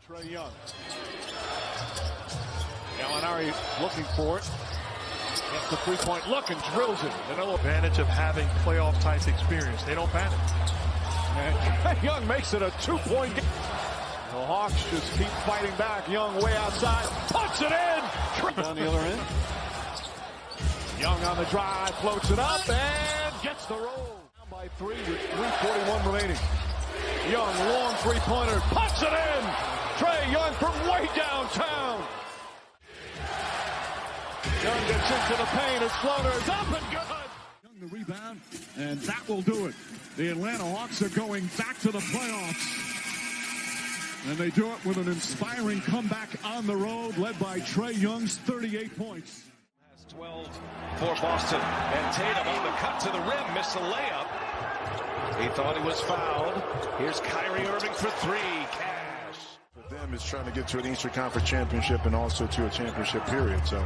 Trae Young. Gallinari looking for it. Gets the three-point look and drills it. Another advantage of having playoff-type experience. They don't panic. And Trae Young makes it a two-point game. The Hawks just keep fighting back. Young way outside. Puts it in. On the other end. Young on the drive. Floats it up and gets the roll. Down by 3 with 3:41 remaining. Young, long three-pointer. Puts it in. Trae Young from way downtown. Young gets into the paint. His floater is up and good. Young the rebound, and that will do it. The Atlanta Hawks are going back to the playoffs. And they do it with an inspiring comeback on the road, led by Trae Young's 38 points. Has 12 for Boston. And Tatum on the cut to the rim. Missed the layup. He thought he was fouled. Here's Kyrie Irving for 3. Cash. For them, it's trying to get to an Eastern Conference championship and also to a championship period. So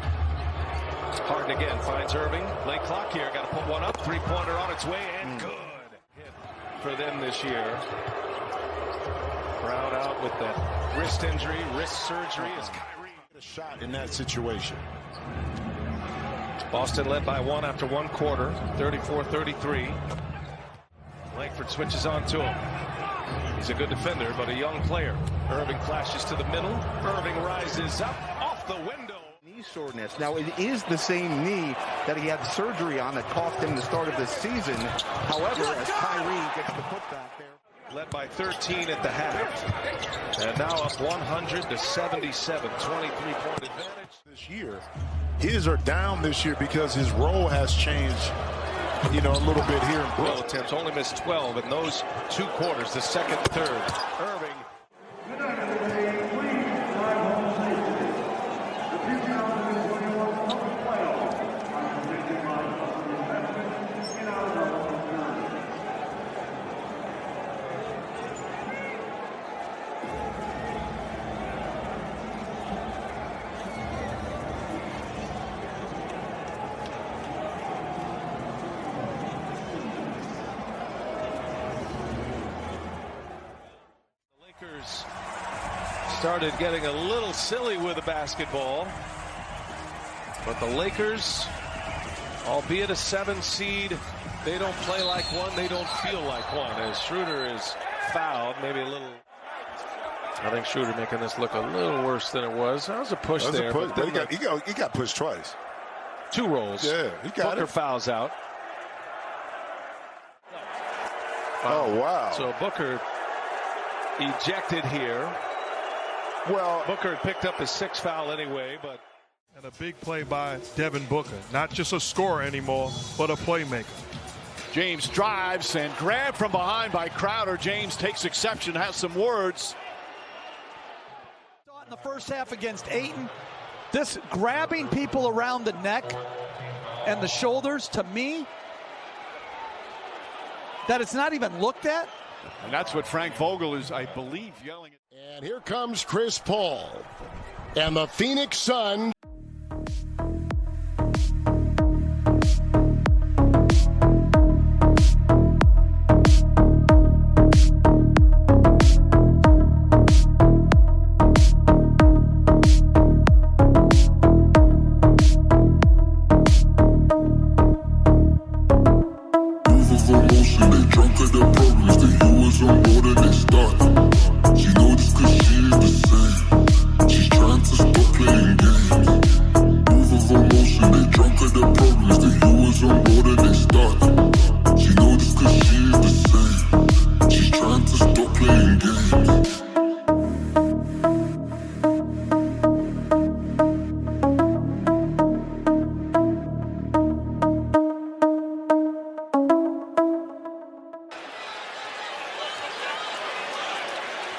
Harden again finds Irving. Late clock here. Got to put one up. Three-pointer on its way and good. Hit for them this year. Brown out with that wrist injury, wrist surgery. Is Kyrie a shot in that situation? Boston led by 1 after 1 quarter, 34-33. Langford switches on to him. He's a good defender, but a young player. Irving flashes to the middle. Irving rises up off the window. Knee soreness. Now, it is the same knee that he had surgery on that cost him the start of the season. However, as Kyrie gets the putback there. Led by 13 at the half. And now up 100-77. 23-point advantage. This year, his are down this year because his role has changed, a little bit here in Brooklyn. Attempts only missed 12 in those 2 quarters, the second, third. Irving. Started getting a little silly with the basketball, but the Lakers, albeit a 7 seed, they don't play like one, they don't feel like one, as Schroeder is fouled, maybe a little. I think Schroeder making this look a little worse than it was. That was a push there. But he got pushed twice. 2 rolls. Yeah, he got Booker it. fouls out. Oh, wow. So Booker ejected here. Well, Booker had picked up his 6th foul anyway, but. And a big play by Devin Booker. Not just a scorer anymore, but a playmaker. James drives and grabbed from behind by Crowder. James takes exception, has some words. In the first half against Ayton, this grabbing people around the neck and the shoulders, to me, that it's not even looked at. And that's what Frank Vogel is, I believe, yelling at. And here comes Chris Paul and the Phoenix Suns.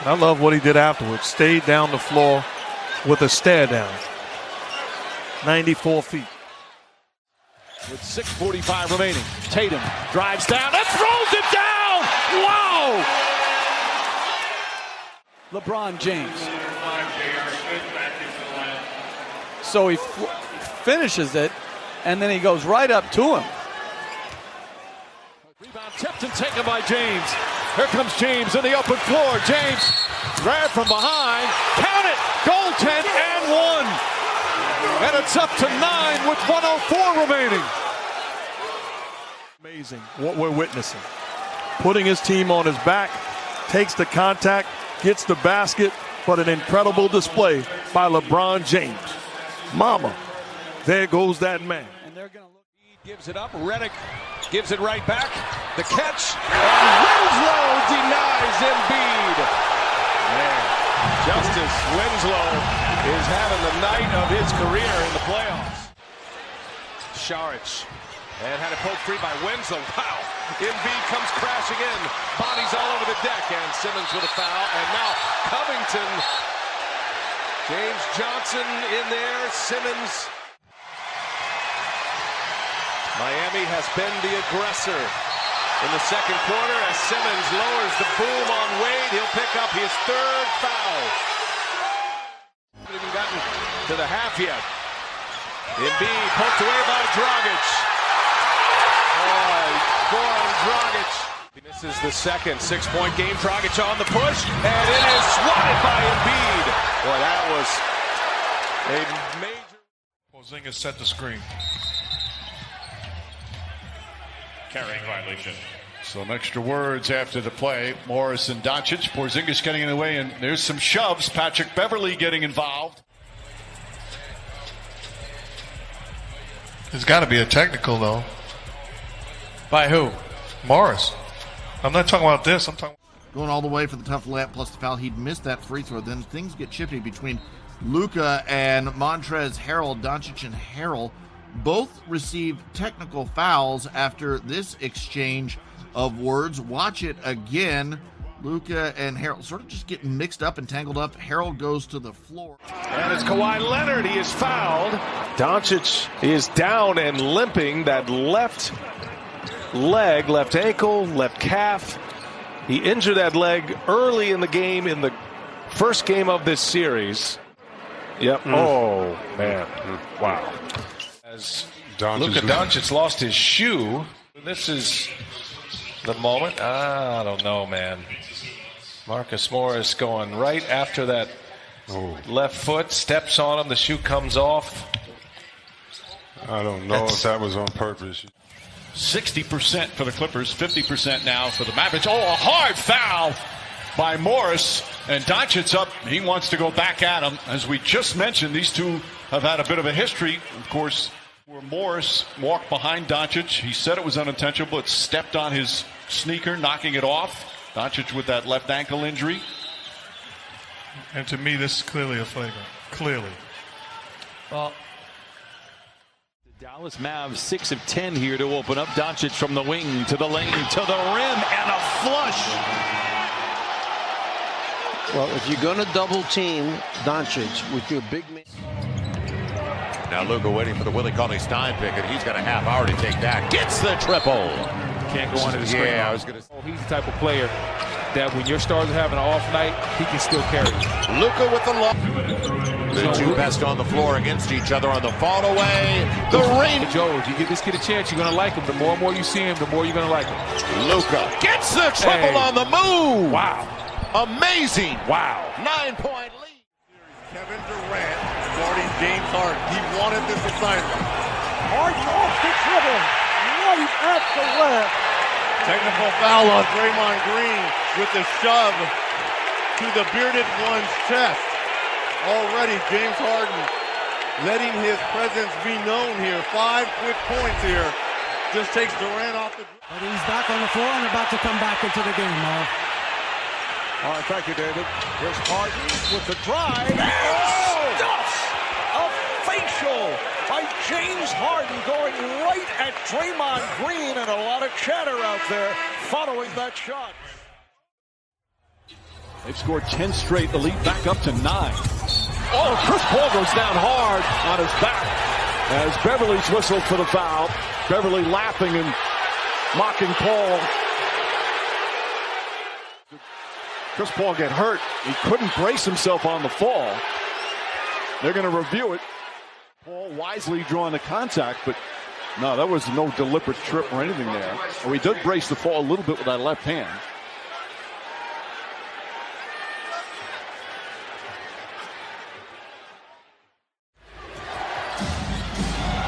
I love what he did afterwards. Stayed down the floor with a stare down. 94 feet. With 6:45 remaining, Tatum drives down and throws it down! Wow! LeBron James. So he finishes it, and then he goes right up to him. Rebound tipped and taken by James. Here comes James in the open floor. James Grab from behind. Count it. Goaltend and one. And it's up to 9 with 1:04 remaining. Amazing what we're witnessing. Putting his team on his back, takes the contact, gets the basket, but an incredible display by LeBron James. Mama, there goes that man. And they're going to look. He gives it up. Redick gives it right back. The catch. And Winslow denies Embiid. Man, Justice Winslow is having the night of his career in the playoffs. Saric. And had it poked free by Winslow. Wow. Embiid comes crashing in. Bodies all over the deck. And Simmons with a foul. And now Covington. James Johnson in there. Simmons. Miami has been the aggressor in the second quarter as Simmons lowers the boom on Wade. He'll pick up his third foul. Haven't even gotten to the half yet. Embiid poked away by Dragic. Dragic. This is the second 6-point game. Dragic on the push, and it is swatted by Embiid. Boy, that was a major. Porzingis set the screen. Carrying violation. Some extra words after the play. Morris and Doncic. Porzingis getting in the way, and there's some shoves. Patrick Beverley getting involved. There's got to be a technical, though. By who? Morris. I'm not talking about this. I'm talking. Going all the way for the tough layup plus the foul. He'd missed that free throw. Then things get chippy between Luka and Montrezl Harrell. Doncic and Harrell both received technical fouls after this exchange of words. Watch it again. Luka and Harrell sort of just getting mixed up and tangled up. Harrell goes to the floor. And it's Kawhi Leonard. He is fouled. Doncic is down and limping. That left leg, left ankle, left calf. He injured that leg early in the game, in the first game of this series. Yep. Oh, man. Wow. As Luka Doncic lost his shoe, this is the moment. I don't know, man. Marcus Morris going right after that left foot, steps on him, the shoe comes off. I don't know if that was on purpose. 60% for the Clippers, 50% now for the Mavericks. Oh, a hard foul by Morris. And Doncic up. He wants to go back at him. As we just mentioned, these two have had a bit of a history. Of course, where Morris walked behind Doncic. He said it was unintentional, but stepped on his sneaker, knocking it off. Doncic with that left ankle injury. And to me, this is clearly a flagrant. Clearly. Well, the Dallas Mavs 6 of 10 here to open up. Doncic from the wing to the lane to the rim and a flush. Well, if you're going to double team Doncic with your big man. Now Luka waiting for the Willie Cauley-Stein pick, and he's got a half hour to take that. Gets the triple. Can't go under the screen. Yeah, I was going to. He's the type of player that when your stars are having an off night, he can still carry. Luka with the lob. The two best on the floor against each other on the fall away. The rain. Joe, if you give this kid a chance, you're going to like him. The more and more you see him, the more you're going to like him. Luka gets the triple on the move. Wow. Amazing. Wow. 9-point lead. Kevin Durant guarding James Harden. He wanted this assignment. Harden off the dribble. Right at the left. Technical foul on Draymond Green with the shove to the bearded one's chest. Already James Harden letting his presence be known here. 5 quick points here. Just takes Durant off the dribble. But he's back on the floor and about to come back into the game, Marv. All right, thank you, David. Here's Harden with the drive. And stuffs a facial by James Harden going right at Draymond Green, and a lot of chatter out there following that shot. They've scored 10 straight. The lead back up to 9. Oh, Chris Paul goes down hard on his back as Beverly's whistled for the foul. Beverly laughing and mocking Paul. Chris Paul get hurt. He couldn't brace himself on the fall. They're going to review it. Paul wisely drawing the contact, but no, that was no deliberate trip or anything there. Or he did brace the fall a little bit with that left hand.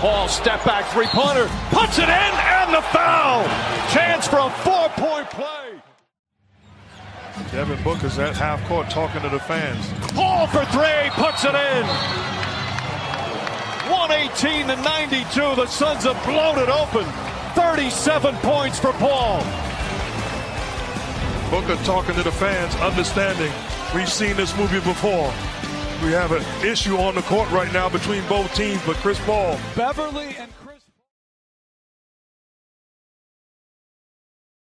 Paul step back three-pointer, puts it in, and the foul. Chance for a 4-point play. Devin Booker's at half court talking to the fans. Paul for three, puts it in. 118-92. The Suns have blown it open. 37 points for Paul. Booker talking to the fans, understanding we've seen this movie before. We have an issue on the court right now between both teams, but Chris Paul. Beverly and